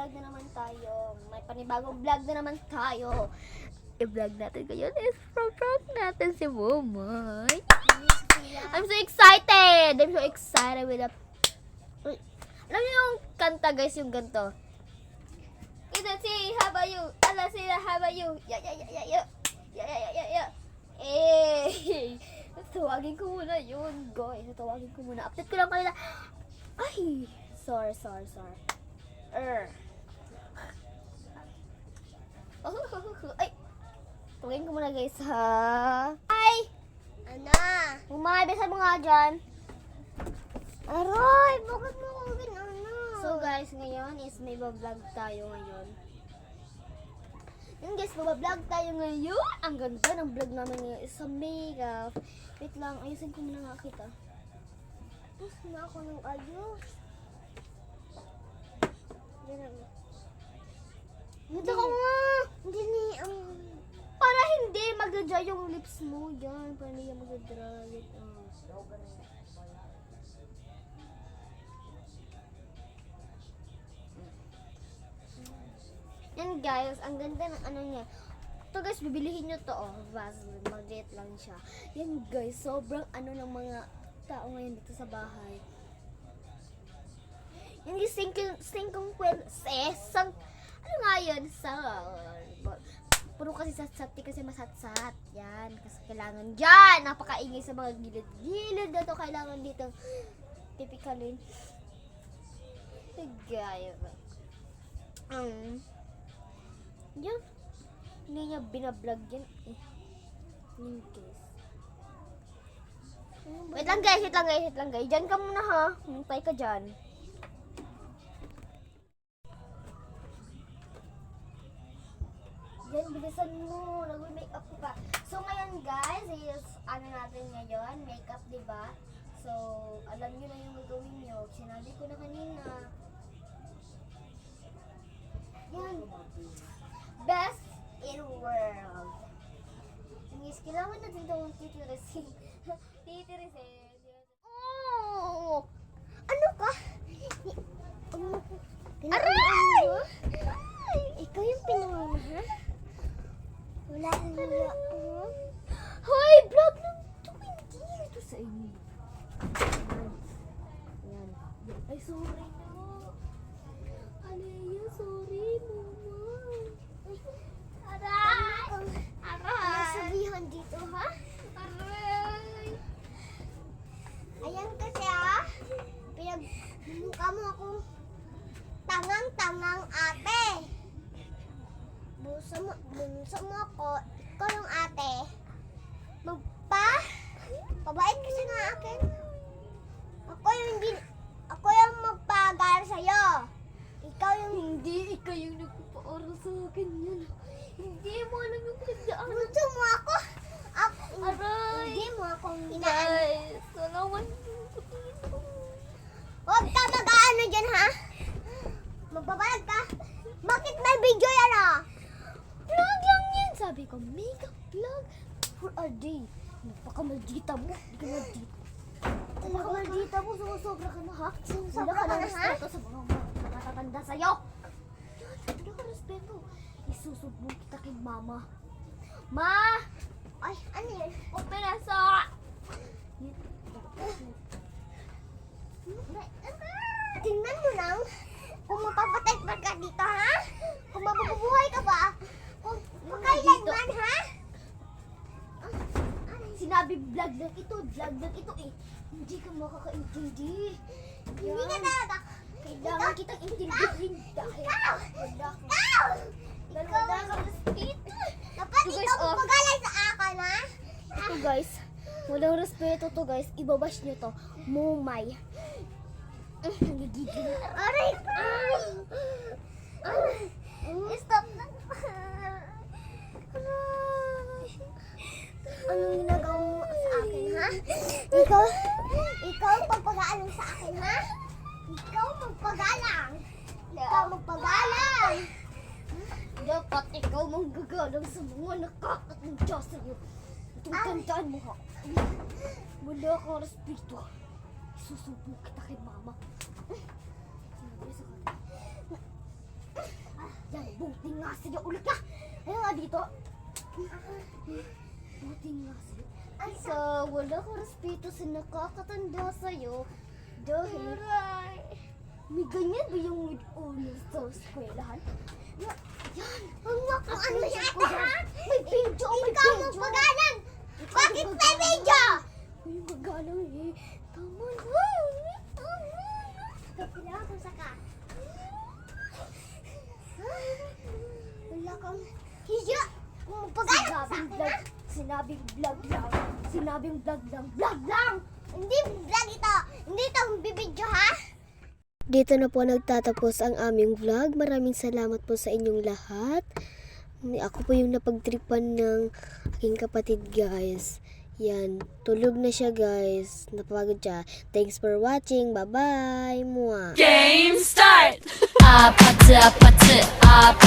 vlog na naman tayo. May panibagong vlog na naman tayo. I-vlog natin ngayon is prank natin si Momay. I'm so excited! I'm so excited with the... Alam niyo yung kanta guys, yung ganito. Ito si how about you? Ala sila how about you? Ya. Eh. Tawagin ko muna yun, guys. Tawagin ko muna. Update ko lang kanila. Ay! Sorry. Ay! Tawagin ko muna guys, ha? Ay! Ano? Umabisan mo nga dyan. Aroy, bakit mo ko ginano? So guys, ngayon is may vlog tayo ngayon. Yun guys, vlog tayo ngayon. Ang ganda ng vlog namin ngayon is sa makeup. Wait lang, ayusin ko muna nga kita. Tapos na ako ng ayos. Dito ko nga! Hindi ni, Para hindi mag-dry yung lips mo. Yan, para hindi yan mag-dry. Yan guys, ang ganda ng ano niya. Ito guys, bibilihin nyo to, Vaseline, mag-jet lang siya. Yan guys, sobrang ano ng mga tao ngayon dito sa bahay. Yan guys, ano nga yun? Puro kasi satsat, kasi masatsat. Yan, kasi kailangan dyan. Napakaingay sa mga gilid-gilid na to. Kailangan dito tipikalin. Guys. Yan. Hindi niya binablog yan. Yan guys. Wait lang guys. Diyan ka muna ha. Hintay ka dyan. Yan, bilisan mo. Nag-makeup ko pa. So ngayon guys, is ano natin ngayon, makeup, diba? So, alam nyo na yung gagawin nyo. Sinabi ko na kanina. Yan. Best in world. Miss, kailangan natin daw ang titirisin. oh! Ano ka? Aray! Ikaw yung pinangalan, ha? Wala kang hiya. Hoy, vlog lang ito. Hindi ito sa inyo. Yan. Ay, sorry na. Alea, sorry, mama. Aray! Ano sabihan dito, ha? Aray! Ayan kasi, ha? Pinagmukha mo akong tangang-tangang ate. Bunso mo ako, ikaw yung ate. Pabait kasi nga akin. Ako yung magpaaral sa'yo. Ikaw yung Ikaw yung nagpapaaral sa akin yan. Hindi mo alam yung pinagdaan. bunso mo ako. Aray! Hindi mo akong inaan. Guys, salamat. Huwag ka mag-aano dyan, ha? Magbabalag ka. Bakit may video yan, ah? Vlog lang yan. Sabi ko, makeup vlog for a day. Napakamaldita mo. Hindi ka maldita. Napakamaldita mo. Sumusobra ka na, ha? Sumusobra Wala ka na, ha? respeto sa mga nakatatanda sa'yo. Wala ka respeto. Isusubong kita kay mama. Ma! Ay, ano yan? Open na sa... Tingnan mo lang. Kung mapapatay pa ka dito, ha? Kung mabubuhay ka ba? Kung kailanman, ha? Sinabi vlog lang ito eh. Hindi ka makakaintindi. Hindi ka talaga. Kailangan kitang intindihin dahil Ikaw! wala kang Ikaw! respeto. Dapat Ito, guys, ikaw oh. magagalay sa akin, ha? Ito guys, walang respeto to guys. Ibabash nyo to. Momay. Nagigigil. Aray! Stop na. Anong ginagawa mo sa akin, ha? Ikaw ang pagpagalang sa akin, ha? Ikaw magpagalang. Ikaw magpagalang. Dapat ikaw manggagalang sa mga nakakat ng Diyos sa'yo. Itong tandaan mo ha. Wala kang respeto. Isusubo kita kay mama. Sinabi sa kanya. Yan, buti nga sa'yo. Ulit ka. Ayun nga dito. Buti nga sa'yo. So, wala ko respeto sa nakakatanda sa'yo. Dahil, may ganyan ba yung with-honors sa eskwelahan? Yan. Ang mga ano yata, ha? May video, may video. Ikaw magpagalan. Bakit may video? May magalang eh. Tama na. Kapila sa ka. Wala kang hiya. Kung magpagalan sa akin, sinabing vlog lang. Sinabing vlog lang. Vlog lang! Hindi vlog ito. Hindi ito bibidyo, ha? Dito na po nagtatapos ang aming vlog. Maraming salamat po sa inyong lahat. Ako po yung napagtripan ng aking kapatid, guys. Yan, tulog na siya, guys. Napagod siya. Thanks for watching. Bye-bye. Mwah. Game start! 아파트 아파트 아파트